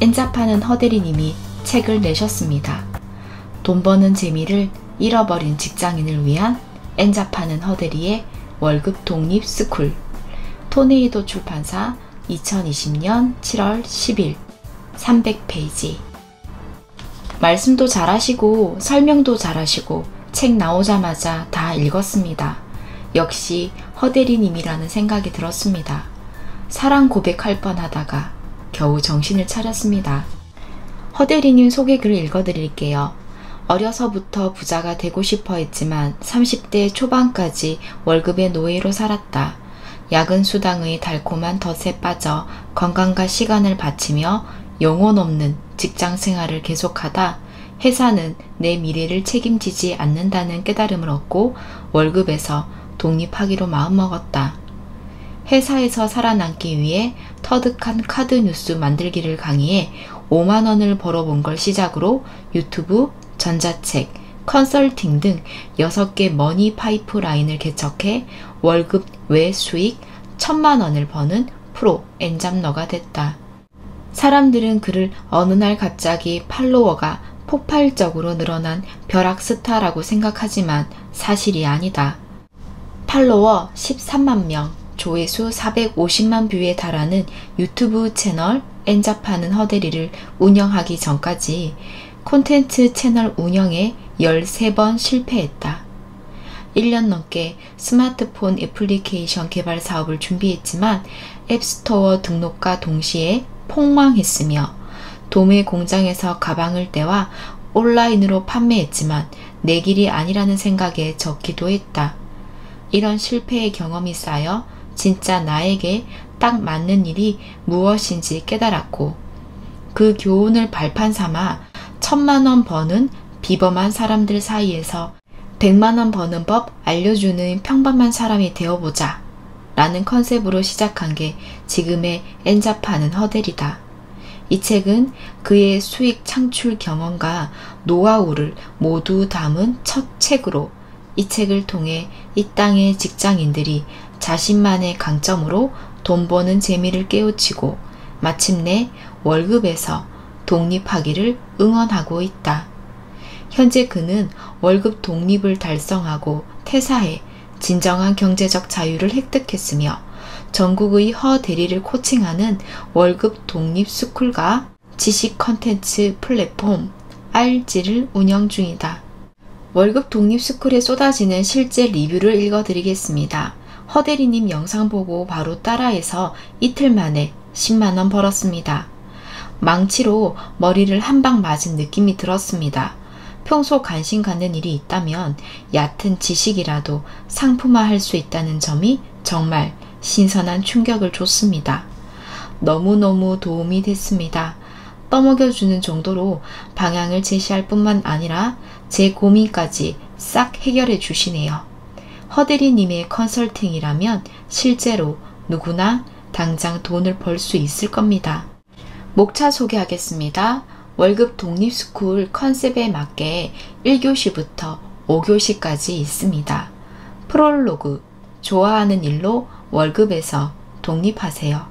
엔잡하는 허대리님이 책을 내셨습니다. 돈 버는 재미를 잃어버린 직장인을 위한 엔잡하는 허대리의 월급 독립 스쿨. 토네이도 출판사 2020년 7월 10일 300페이지. 말씀도 잘하시고 설명도 잘하시고 책 나오자마자 다 읽었습니다. 역시 허대리님이라는 생각이 들었습니다. 사랑 고백할 뻔하다가 겨우 정신을 차렸습니다. 허대리님 소개글 읽어드릴게요. 어려서부터 부자가 되고 싶어 했지만 30대 초반까지 월급의 노예로 살았다. 야근 수당의 달콤한 덫에 빠져 건강과 시간을 바치며 영혼 없는 직장 생활을 계속하다 회사는 내 미래를 책임지지 않는다는 깨달음을 얻고 월급에서 독립하기로 마음먹었다. 회사에서 살아남기 위해 터득한 카드 뉴스 만들기를 강의해 5만원을 벌어본 걸 시작으로 유튜브, 전자책, 컨설팅 등 6개 머니 파이프라인을 개척해 월급 외 수익 1000만원을 버는 프로 엔잡러가 됐다. 사람들은 그를 어느 날 갑자기 팔로워가 폭발적으로 늘어난 벼락 스타라고 생각하지만 사실이 아니다. 팔로워 13만 명, 조회수 450만 뷰에 달하는 유튜브 채널 엔잡하는 허대리를 운영하기 전까지 콘텐츠 채널 운영에 13번 실패했다. 1년 넘게 스마트폰 애플리케이션 개발 사업을 준비했지만 앱스토어 등록과 동시에 폭망했으며 도매 공장에서 가방을 떼와 온라인으로 판매했지만 내 길이 아니라는 생각에 접기도 했다. 이런 실패의 경험이 쌓여 진짜 나에게 딱 맞는 일이 무엇인지 깨달았고 그 교훈을 발판 삼아 1000만원 버는 비범한 사람들 사이에서 100만원 버는 법 알려주는 평범한 사람이 되어보자 라는 컨셉으로 시작한 게 지금의 엔잡하는 허대리다. 이 책은 그의 수익 창출 경험과 노하우를 모두 담은 첫 책으로 이 책을 통해 이 땅의 직장인들이 자신만의 강점으로 돈 버는 재미를 깨우치고 마침내 월급에서 독립하기를 응원하고 있다. 현재 그는 월급 독립을 달성하고 퇴사해 진정한 경제적 자유를 획득했으며 전국의 허대리를 코칭하는 월급 독립 스쿨과 지식 컨텐츠 플랫폼 RG를 운영 중이다. 월급 독립 스쿨에 쏟아지는 실제 리뷰를 읽어드리겠습니다. 허대리님 영상 보고 바로 따라해서 이틀 만에 10만원 벌었습니다. 망치로 머리를 한 방 맞은 느낌이 들었습니다. 평소 관심 갖는 일이 있다면 얕은 지식이라도 상품화할 수 있다는 점이 정말 신선한 충격을 줬습니다. 너무너무 도움이 됐습니다. 떠먹여주는 정도로 방향을 제시할 뿐만 아니라 제 고민까지 싹 해결해 주시네요. 허대리님의 컨설팅이라면 실제로 누구나 당장 돈을 벌 수 있을 겁니다. 목차 소개하겠습니다. 월급 독립스쿨 컨셉에 맞게 1교시부터 5교시까지 있습니다. 프롤로그, 좋아하는 일로 월급에서 독립하세요.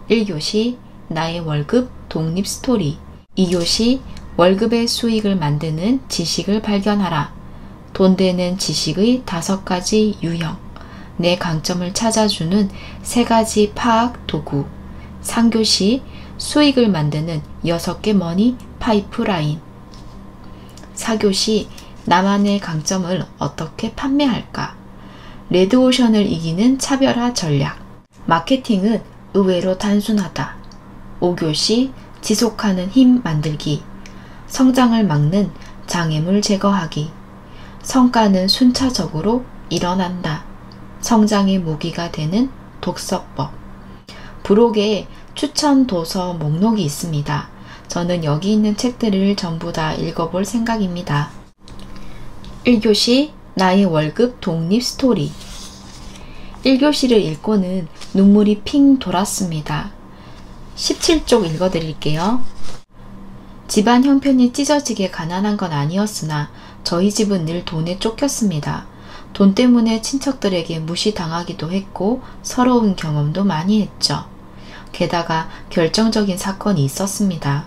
1교시, 나의 월급 독립 스토리. 2교시, 월급의 수익을 만드는 지식을 발견하라. 돈 되는 지식의 5가지 유형. 내 강점을 찾아주는 3가지 파악 도구. 3교시, 수익을 만드는 6개 머니 파이프라인. 4교시, 나만의 강점을 어떻게 판매할까? 레드오션을 이기는 차별화 전략. 마케팅은 의외로 단순하다. 5교시, 지속하는 힘 만들기. 성장을 막는 장애물 제거하기. 성과는 순차적으로 일어난다. 성장의 무기가 되는 독서법. 브록에 추천 도서 목록이 있습니다. 저는 여기 있는 책들을 전부 다 읽어볼 생각입니다. 1교시, 나의 월급 독립 스토리. 1교시를 읽고는 눈물이 핑 돌았습니다. 17쪽 읽어드릴게요. 집안 형편이 찢어지게 가난한 건 아니었으나 저희 집은 늘 돈에 쫓겼습니다. 돈 때문에 친척들에게 무시당하기도 했고 서러운 경험도 많이 했죠. 게다가 결정적인 사건이 있었습니다.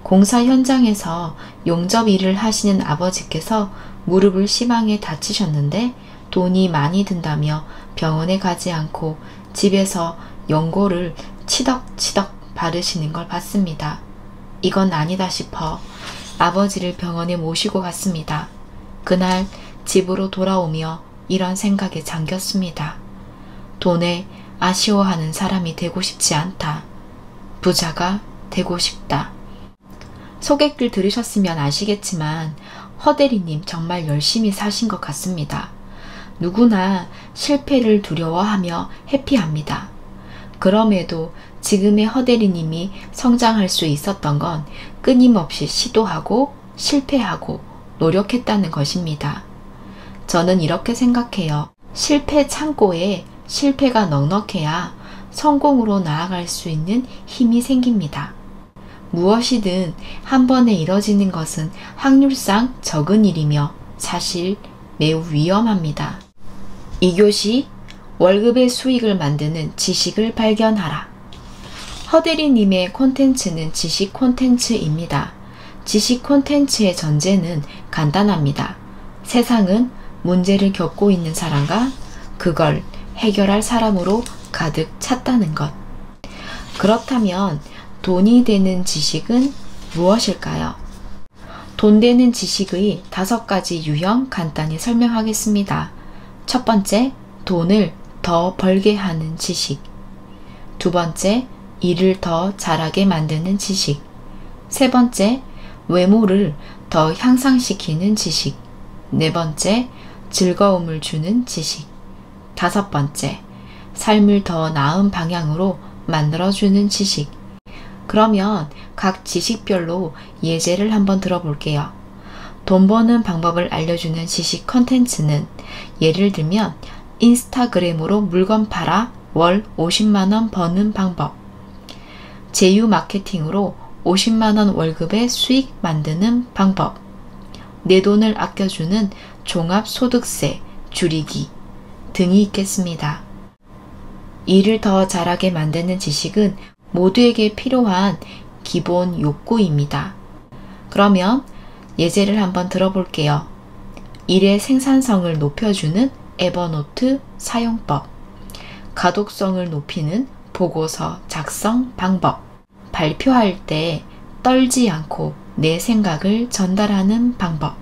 공사 현장에서 용접 일을 하시는 아버지께서 무릎을 심하게 다치셨는데 돈이 많이 든다며 병원에 가지 않고 집에서 연고를 치덕치덕 바르시는 걸 봤습니다. 이건 아니다 싶어 아버지를 병원에 모시고 갔습니다. 그날 집으로 돌아오며 이런 생각에 잠겼습니다. 돈에 아쉬워하는 사람이 되고 싶지 않다. 부자가 되고 싶다. 소개글 들으셨으면 아시겠지만 허대리님 정말 열심히 사신 것 같습니다. 누구나 실패를 두려워하며 회피합니다. 그럼에도 지금의 허대리님이 성장할 수 있었던 건 끊임없이 시도하고 실패하고 노력했다는 것입니다. 저는 이렇게 생각해요. 실패 창고에 실패가 넉넉해야 성공으로 나아갈 수 있는 힘이 생깁니다. 무엇이든 한 번에 이뤄지는 것은 확률상 적은 일이며 사실 매우 위험합니다. 2교시 월급의 수익을 만드는 지식을 발견하라. 허대리님의 콘텐츠는 지식 콘텐츠입니다. 지식 콘텐츠의 전제는 간단합니다. 세상은 문제를 겪고 있는 사람과 그걸 해결할 사람으로 가득 찼다는 것. 그렇다면 돈이 되는 지식은 무엇일까요? 돈 되는 지식의 5가지 유형 간단히 설명하겠습니다. 첫 번째, 돈을 더 벌게 하는 지식. 두 번째, 일을 더 잘하게 만드는 지식. 세 번째, 외모를 더 향상시키는 지식. 네 번째, 즐거움을 주는 지식. 다섯 번째, 삶을 더 나은 방향으로 만들어주는 지식. 그러면 각 지식별로 예제를 한번 들어볼게요. 돈 버는 방법을 알려주는 지식 컨텐츠는 예를 들면 인스타그램으로 물건 팔아 월 50만원 버는 방법, 제휴 마케팅으로 50만원 월급의 수익 만드는 방법, 내 돈을 아껴주는 종합소득세 줄이기 등이 있겠습니다. 일을 더 잘하게 만드는 지식은 모두에게 필요한 기본 욕구입니다. 그러면 예제를 한번 들어볼게요. 일의 생산성을 높여주는 에버노트 사용법, 가독성을 높이는 보고서 작성 방법, 발표할 때 떨지 않고 내 생각을 전달하는 방법.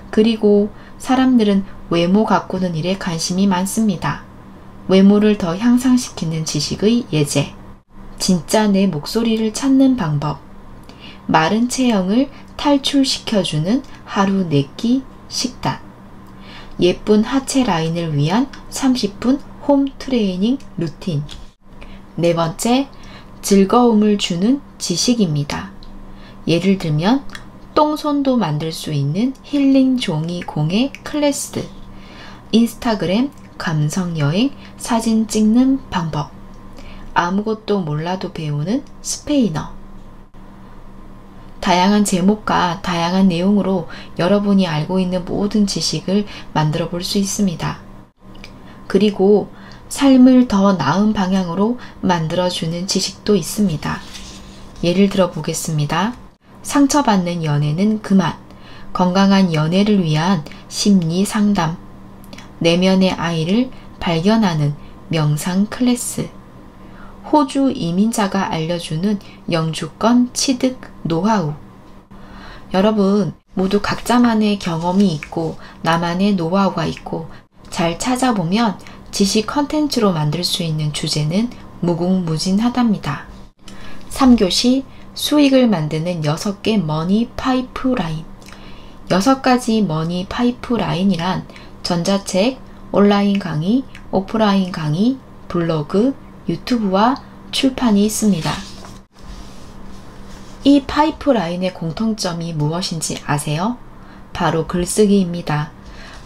그리고 사람들은 외모 가꾸는 일에 관심이 많습니다. 외모를 더 향상시키는 지식의 예제, 진짜 내 목소리를 찾는 방법, 마른 체형을 탈출시켜주는 하루 4끼 식단, 예쁜 하체 라인을 위한 30분 홈 트레이닝 루틴. 네 번째, 즐거움을 주는 지식입니다. 예를 들면 똥손도 만들 수 있는 힐링 종이 공예 클래스, 인스타그램 감성여행 사진 찍는 방법, 아무것도 몰라도 배우는 스페인어. 다양한 제목과 다양한 내용으로 여러분이 알고 있는 모든 지식을 만들어 볼 수 있습니다. 그리고 삶을 더 나은 방향으로 만들어주는 지식도 있습니다. 예를 들어 보겠습니다. 상처받는 연애는 그만, 건강한 연애를 위한 심리 상담, 내면의 아이를 발견하는 명상 클래스, 호주 이민자가 알려주는 영주권 취득 노하우. 여러분 모두 각자만의 경험이 있고 나만의 노하우가 있고 잘 찾아보면 지식 컨텐츠로 만들 수 있는 주제는 무궁무진하답니다. 3교시 수익을 만드는 6개 머니 파이프라인. 6가지 머니 파이프라인이란 전자책, 온라인 강의, 오프라인 강의, 블로그, 유튜브와 출판이 있습니다. 이 파이프라인의 공통점이 무엇인지 아세요? 바로 글쓰기입니다.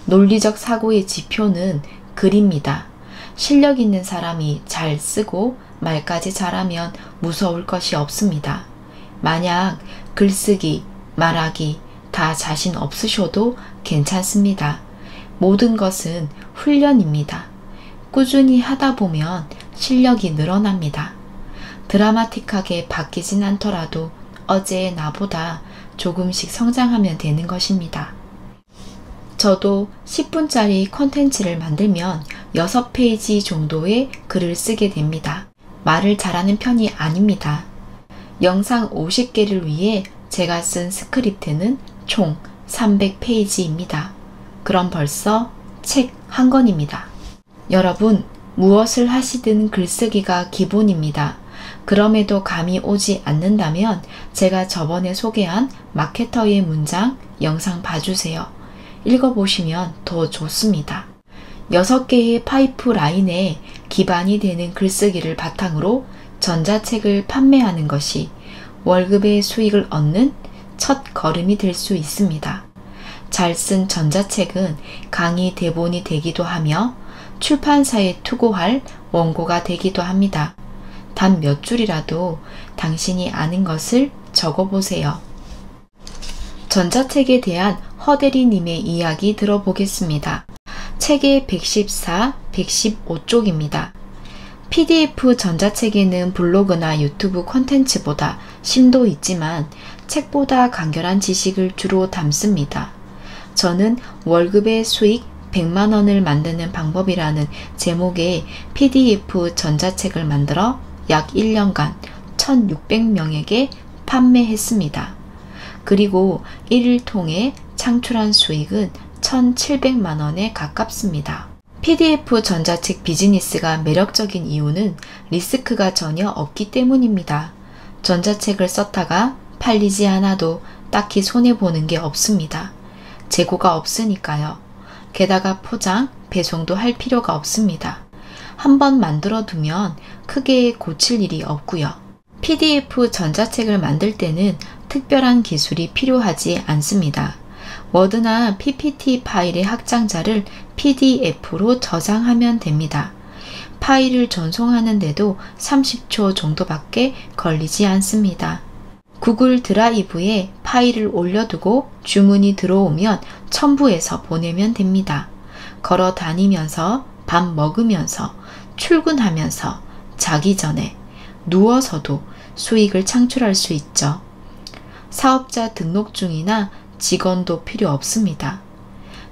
논리적 사고의 지표는 글입니다. 실력 있는 사람이 잘 쓰고 말까지 잘하면 무서울 것이 없습니다. 만약 글쓰기, 말하기 다 자신 없으셔도 괜찮습니다. 모든 것은 훈련입니다. 꾸준히 하다 보면 실력이 늘어납니다. 드라마틱하게 바뀌진 않더라도 어제의 나보다 조금씩 성장하면 되는 것입니다. 저도 10분짜리 콘텐츠를 만들면 6페이지 정도의 글을 쓰게 됩니다. 말을 잘하는 편이 아닙니다. 영상 50개를 위해 제가 쓴 스크립트는 총 300페이지입니다. 그럼 벌써 책 한 권입니다. 여러분, 무엇을 하시든 글쓰기가 기본입니다. 그럼에도 감이 오지 않는다면 제가 저번에 소개한 마케터의 문장 영상 봐주세요. 읽어보시면 더 좋습니다. 6개의 파이프라인에 기반이 되는 글쓰기를 바탕으로 전자책을 판매하는 것이 월급의 수익을 얻는 첫 걸음이 될 수 있습니다. 잘 쓴 전자책은 강의 대본이 되기도 하며 출판사에 투고할 원고가 되기도 합니다. 단 몇 줄이라도 당신이 아는 것을 적어보세요. 전자책에 대한 허대리님의 이야기 들어보겠습니다. 책의 114, 115쪽입니다. PDF 전자책에는 블로그나 유튜브 콘텐츠보다 심도 있지만 책보다 간결한 지식을 주로 담습니다. 저는 월급의 수익 100만원을 만드는 방법이라는 제목의 PDF 전자책을 만들어 약 1년간 1600명에게 판매했습니다. 그리고 이를 통해 창출한 수익은 1700만원에 가깝습니다. PDF 전자책 비즈니스가 매력적인 이유는 리스크가 전혀 없기 때문입니다. 전자책을 썼다가 팔리지 않아도 딱히 손해보는 게 없습니다. 재고가 없으니까요. 게다가 포장, 배송도 할 필요가 없습니다. 한번 만들어 두면 크게 고칠 일이 없고요. PDF 전자책을 만들 때는 특별한 기술이 필요하지 않습니다. 워드나 PPT 파일의 확장자를 PDF로 저장하면 됩니다. 파일을 전송하는데도 30초 정도밖에 걸리지 않습니다. 구글 드라이브에 파일을 올려두고 주문이 들어오면 첨부해서 보내면 됩니다. 걸어 다니면서, 밥 먹으면서, 출근하면서, 자기 전에, 누워서도 수익을 창출할 수 있죠. 사업자 등록증이나 직원도 필요 없습니다.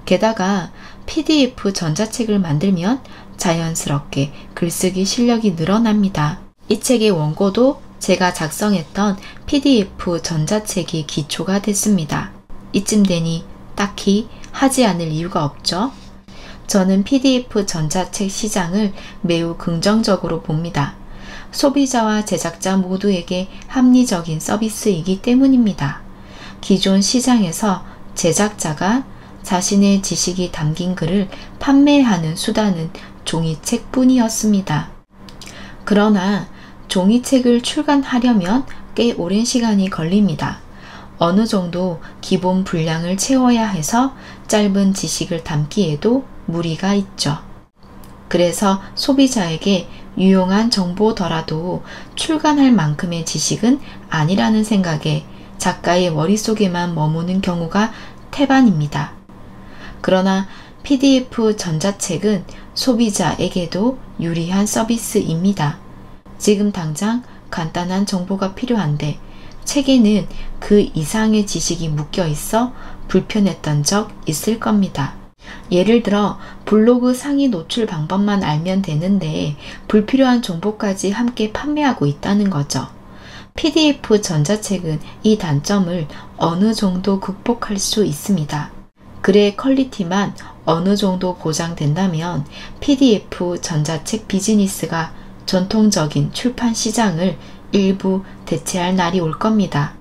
게다가 PDF 전자책을 만들면 자연스럽게 글쓰기 실력이 늘어납니다. 이 책의 원고도 제가 작성했던 PDF 전자책이 기초가 됐습니다. 이쯤 되니 딱히 하지 않을 이유가 없죠. 저는 PDF 전자책 시장을 매우 긍정적으로 봅니다. 소비자와 제작자 모두에게 합리적인 서비스이기 때문입니다. 기존 시장에서 제작자가 자신의 지식이 담긴 글을 판매하는 수단은 종이책뿐이었습니다. 그러나 종이책을 출간하려면 꽤 오랜 시간이 걸립니다. 어느 정도 기본 분량을 채워야 해서 짧은 지식을 담기에도 무리가 있죠. 그래서 소비자에게 유용한 정보더라도 출간할 만큼의 지식은 아니라는 생각에 작가의 머릿속에만 머무는 경우가 태반입니다. 그러나 PDF 전자책은 소비자에게도 유리한 서비스입니다. 지금 당장 간단한 정보가 필요한데 책에는 그 이상의 지식이 묶여 있어 불편했던 적 있을 겁니다. 예를 들어 블로그 상위 노출 방법만 알면 되는데 불필요한 정보까지 함께 판매하고 있다는 거죠. PDF 전자책은 이 단점을 어느 정도 극복할 수 있습니다. 글의 퀄리티만 어느 정도 보장된다면 PDF 전자책 비즈니스가 전통적인 출판 시장을 일부 대체할 날이 올 겁니다.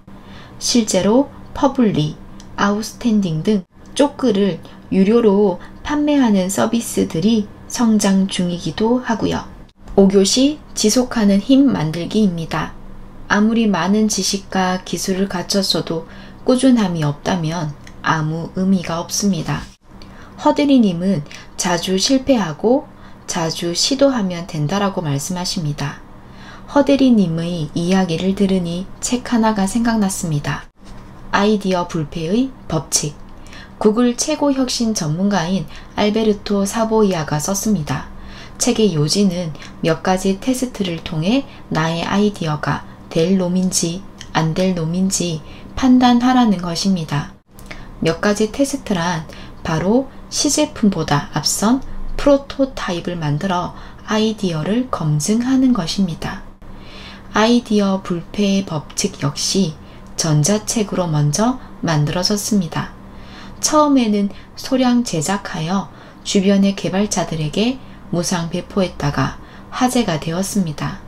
실제로 퍼블리, 아웃스탠딩 등 쪽글을 유료로 판매하는 서비스들이 성장 중이기도 하고요. 5교시 지속하는 힘 만들기입니다. 아무리 많은 지식과 기술을 갖췄어도 꾸준함이 없다면 아무 의미가 없습니다. 허드리님은 자주 실패하고 자주 시도하면 된다라고 말씀하십니다. 허드리님의 이야기를 들으니 책 하나가 생각났습니다. 아이디어 불패의 법칙. 구글 최고 혁신 전문가인 알베르토 사보이아가 썼습니다. 책의 요지는 몇 가지 테스트를 통해 나의 아이디어가 될 놈인지 안 될 놈인지 판단하라는 것입니다. 몇 가지 테스트란 바로 시제품보다 앞선 프로토타입을 만들어 아이디어를 검증하는 것입니다. 아이디어 불패의 법칙 역시 전자책으로 먼저 만들어졌습니다. 처음에는 소량 제작하여 주변의 개발자들에게 무상 배포했다가 화제가 되었습니다.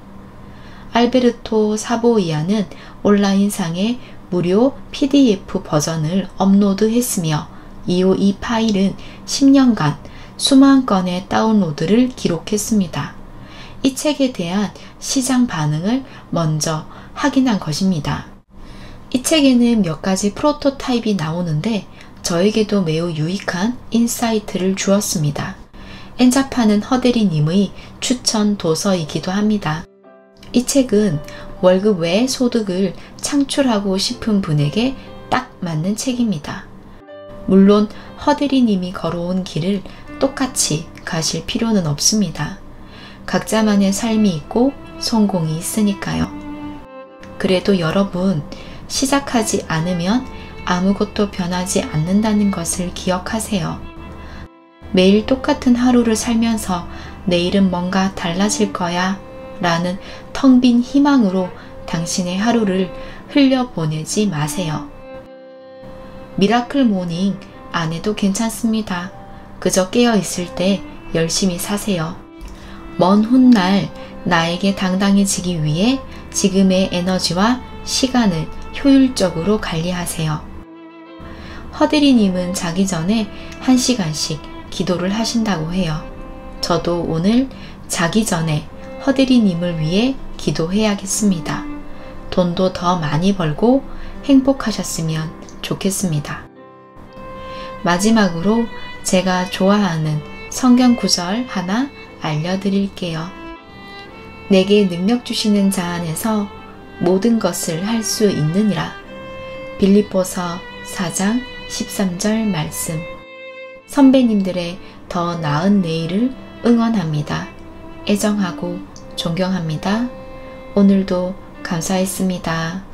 알베르토 사보이아는 온라인상에 무료 PDF 버전을 업로드했으며 이후 이 파일은 10년간 수만 건의 다운로드를 기록했습니다. 이 책에 대한 시장 반응을 먼저 확인한 것입니다. 이 책에는 몇 가지 프로토타입이 나오는데 저에게도 매우 유익한 인사이트를 주었습니다. 엔자파는 허대리님의 추천 도서이기도 합니다. 이 책은 월급 외 소득을 창출하고 싶은 분에게 딱 맞는 책입니다. 물론 허대리님이 걸어온 길을 똑같이 가실 필요는 없습니다. 각자만의 삶이 있고 성공이 있으니까요. 그래도 여러분, 시작하지 않으면 아무것도 변하지 않는다는 것을 기억하세요. 매일 똑같은 하루를 살면서 내일은 뭔가 달라질 거야 라는 텅 빈 희망으로 당신의 하루를 흘려보내지 마세요. 미라클 모닝 안 해도 괜찮습니다. 그저 깨어있을 때 열심히 사세요. 먼 훗날 나에게 당당해지기 위해 지금의 에너지와 시간을 효율적으로 관리하세요. 허대리님은 자기 전에 1시간씩 기도를 하신다고 해요. 저도 오늘 자기 전에 허대리님을 위해 기도해야겠습니다. 돈도 더 많이 벌고 행복하셨으면 좋겠습니다. 마지막으로 제가 좋아하는 성경 구절 하나 알려드릴게요. 내게 능력 주시는 자 안에서 모든 것을 할 수 있느니라. 빌립보서 4장 13절 말씀. 선배님들의 더 나은 내일을 응원합니다. 애정하고 존경합니다. 오늘도 감사했습니다.